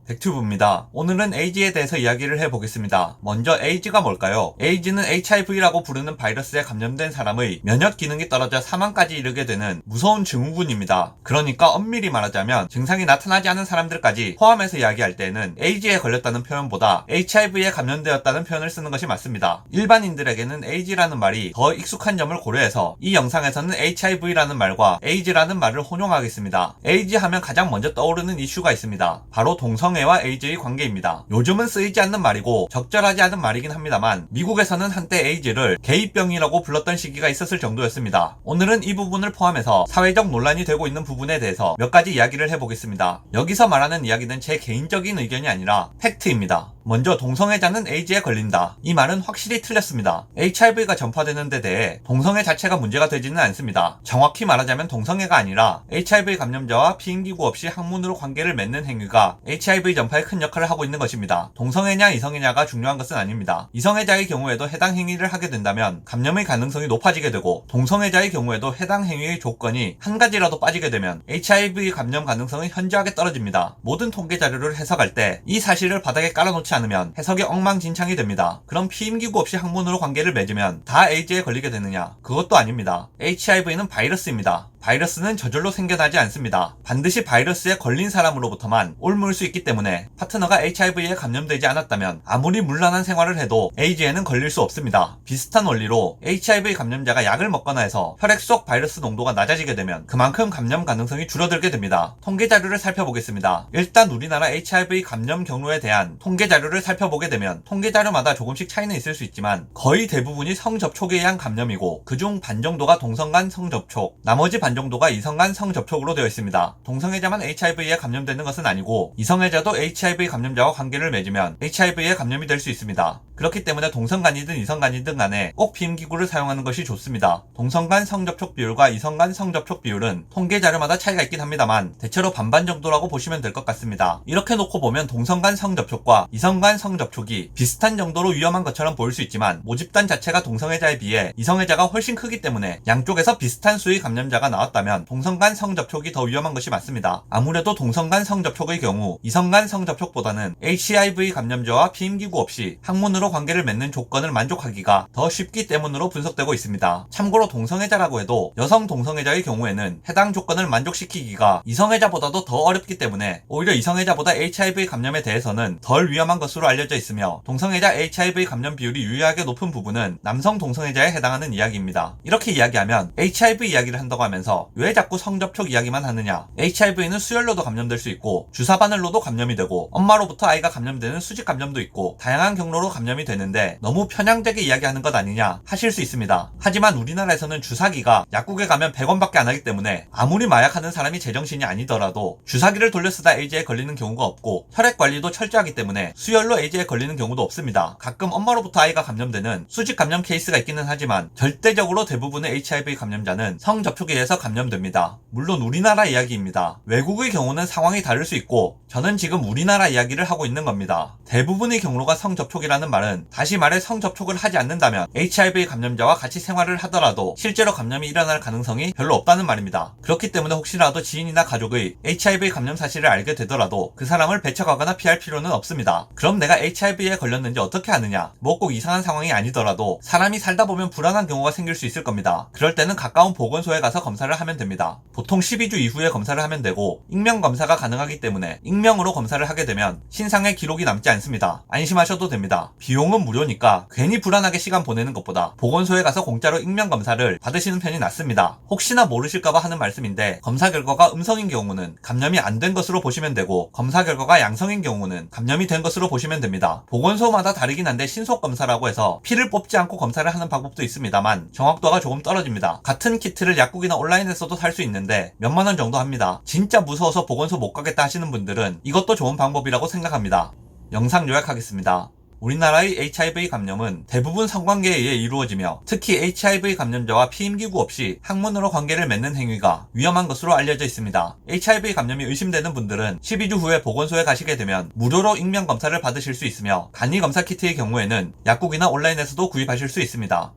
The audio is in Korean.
백튜브입니다. 오늘은 에이즈에 대해서 이야기를 해보겠습니다. 먼저 에이즈가 뭘까요? 에이즈는 HIV라고 부르는 바이러스에 감염된 사람의 면역 기능이 떨어져 사망까지 이르게 되는 무서운 증후군입니다. 그러니까 엄밀히 말하자면 증상이 나타나지 않은 사람들까지 포함해서 이야기할 때는 에이즈에 걸렸다는 표현보다 HIV에 감염되었다는 표현을 쓰는 것이 맞습니다. 일반인들에게는 에이즈라는 말이 더 익숙한 점을 고려해서 이 영상에서는 HIV라는 말과 에이즈라는 말을 혼용하겠습니다. 에이즈 하면 가장 먼저 떠오르는 이슈가 있습니다. 바로 동성애와 에이즈의 관계입니다. 요즘은 쓰이지 않는 말이고 적절하지 않은 말이긴 합니다만 미국에서는 한때 에이즈를 게이병이라고 불렀던 시기가 있었을 정도였습니다. 오늘은 이 부분을 포함해서 사회적 논란이 되고 있는 부분에 대해서 몇 가지 이야기를 해보겠습니다. 여기서 말하는 이야기는 제 개인적인 의견이 아니라 팩트입니다. 먼저 동성애자는 에이즈에 걸린다. 이 말은 확실히 틀렸습니다. HIV가 전파되는 데 대해 동성애 자체가 문제가 되지는 않습니다. 정확히 말하자면 동성애가 아니라 HIV 감염자와 피임기구 없이 학문으로 관계를 맺는 행위가 HIV 전파에 큰 역할을 하고 있는 것입니다. 동성애냐 이성애냐가 중요한 것은 아닙니다. 이성애자의 경우에도 해당 행위를 하게 된다면 감염의 가능성이 높아지게 되고 동성애자의 경우에도 해당 행위의 조건이 한 가지라도 빠지게 되면 HIV 감염 가능성은 현저하게 떨어집니다. 모든 통계 자료를 해석할 때 이 사실을 바닥에 깔아놓지 않으면 해석이 엉망진창이 됩니다. 그럼 피임기구 없이 학문으로 관계를 맺으면 다 에이즈에 걸리게 되느냐? 그것도 아닙니다. HIV는 바이러스입니다. 바이러스는 저절로 생겨나지 않습니다. 반드시 바이러스에 걸린 사람으로부터만 옮을 수 있기 때문에 파트너가 HIV에 감염되지 않았다면 아무리 문란한 생활을 해도 에이즈에는 걸릴 수 없습니다. 비슷한 원리로 HIV 감염자가 약을 먹거나 해서 혈액 속 바이러스 농도가 낮아지게 되면 그만큼 감염 가능성이 줄어들게 됩니다. 통계 자료를 살펴보겠습니다. 일단 우리나라 HIV 감염 경로에 대한 통계 자료를 살펴보게 되면 통계 자료마다 조금씩 차이는 있을 수 있지만 거의 대부분이 성접촉에 의한 감염이고 그중 반 정도가 동성 간 성접촉, 나머지 반 정도가 이성 간 성접촉으로 되어 있습니다. 동성애자만 HIV에 감염되는 것은 아니고 이성애자도 HIV 감염자와 관계를 맺으면 HIV에 감염이 될 수 있습니다. 그렇기 때문에 동성 간이든 이성 간이든 간에 꼭 피임기구를 사용하는 것이 좋습니다. 동성 간 성접촉 비율과 이성 간 성접촉 비율은 통계 자료마다 차이가 있긴 합니다만 대체로 반반 정도라고 보시면 될 것 같습니다. 이렇게 놓고 보면 동성 간 성접촉과 이성 간 성접촉이 비슷한 정도로 위험한 것처럼 보일 수 있지만 모집단 자체가 동성애자에 비해 이성애자가 훨씬 크기 때문에 양쪽에서 비슷한 수의 감염자가 나왔다면 동성 간 성접촉이 더 위험한 것이 맞습니다. 아무래도 동성 간 성접촉의 경우 이성 간 성접촉보다는 HIV 감염자와 피임기구 없이 학문으로 관계를 맺는 조건을 만족하기가 더 쉽기 때문으로 분석되고 있습니다. 참고로 동성애자라고 해도 여성 동성애자의 경우에는 해당 조건을 만족시키기가 이성애자보다도 더 어렵기 때문에 오히려 이성애자보다 HIV 감염에 대해서는 덜 위험한 것으로 알려져 있으며 동성애자 HIV 감염 비율이 유의하게 높은 부분은 남성 동성애자에 해당하는 이야기입니다. 이렇게 이야기하면 HIV 이야기를 한다고 하면서 왜 자꾸 성접촉 이야기만 하느냐? HIV는 수혈로도 감염될 수 있고 주사 바늘로도 감염이 되고 엄마로부터 아이가 감염되는 수직 감염도 있고 다양한 경로로 감염이 되는데 너무 편향되게 이야기하는 것 아니냐 하실 수 있습니다. 하지만 우리나라에서는 주사기가 약국에 가면 100원밖에 안 하기 때문에 아무리 마약하는 사람이 제정신이 아니더라도 주사기를 돌려 쓰다 에이즈에 걸리는 경우가 없고 혈액 관리도 철저하기 때문에 수혈로 에이즈에 걸리는 경우도 없습니다. 가끔 엄마로부터 아이가 감염되는 수직 감염 케이스가 있기는 하지만 절대적으로 대부분의 HIV 감염자는 성접촉에 의해서 감염됩니다. 물론 우리나라 이야기입니다. 외국의 경우는 상황이 다를 수 있고 저는 지금 우리나라 이야기를 하고 있는 겁니다. 대부분의 경로가 성접촉이라는 말은 다시 말해 성접촉을 하지 않는다면 HIV 감염자와 같이 생활을 하더라도 실제로 감염이 일어날 가능성이 별로 없다는 말입니다. 그렇기 때문에 혹시라도 지인이나 가족의 HIV 감염 사실을 알게 되더라도 그 사람을 배척하거나 피할 필요는 없습니다. 그럼 내가 HIV에 걸렸는지 어떻게 아느냐? 뭐 꼭 이상한 상황이 아니더라도 사람이 살다 보면 불안한 경우가 생길 수 있을 겁니다. 그럴 때는 가까운 보건소에 가서 검사를 하면 됩니다. 보통 12주 이후에 검사를 하면 되고 익명 검사가 가능하기 때문에 익명으로 검사를 하게 되면 신상의 기록이 남지 않습니다. 안심하셔도 됩니다. 비용은 무료니까 괜히 불안하게 시간 보내는 것보다 보건소에 가서 공짜로 익명 검사를 받으시는 편이 낫습니다. 혹시나 모르실까봐 하는 말씀인데 검사 결과가 음성인 경우는 감염이 안 된 것으로 보시면 되고 검사 결과가 양성인 경우는 감염이 된 것으로 보시면 됩니다. 보건소마다 다르긴 한데 신속 검사라고 해서 피를 뽑지 않고 검사를 하는 방법도 있습니다만 정확도가 조금 떨어집니다. 같은 키트를 약국이나 온라인에서도 살 수 있는데 몇만 원 정도 합니다. 진짜 무서워서 보건소 못 가겠다 하시는 분들은 이것도 좋은 방법이라고 생각합니다. 영상 요약하겠습니다. 우리나라의 HIV 감염은 대부분 성관계에 의해 이루어지며 특히 HIV 감염자와 피임기구 없이 학문으로 관계를 맺는 행위가 위험한 것으로 알려져 있습니다. HIV 감염이 의심되는 분들은 12주 후에 보건소에 가시게 되면 무료로 익명 검사를 받으실 수 있으며 간이 검사 키트의 경우에는 약국이나 온라인에서도 구입하실 수 있습니다.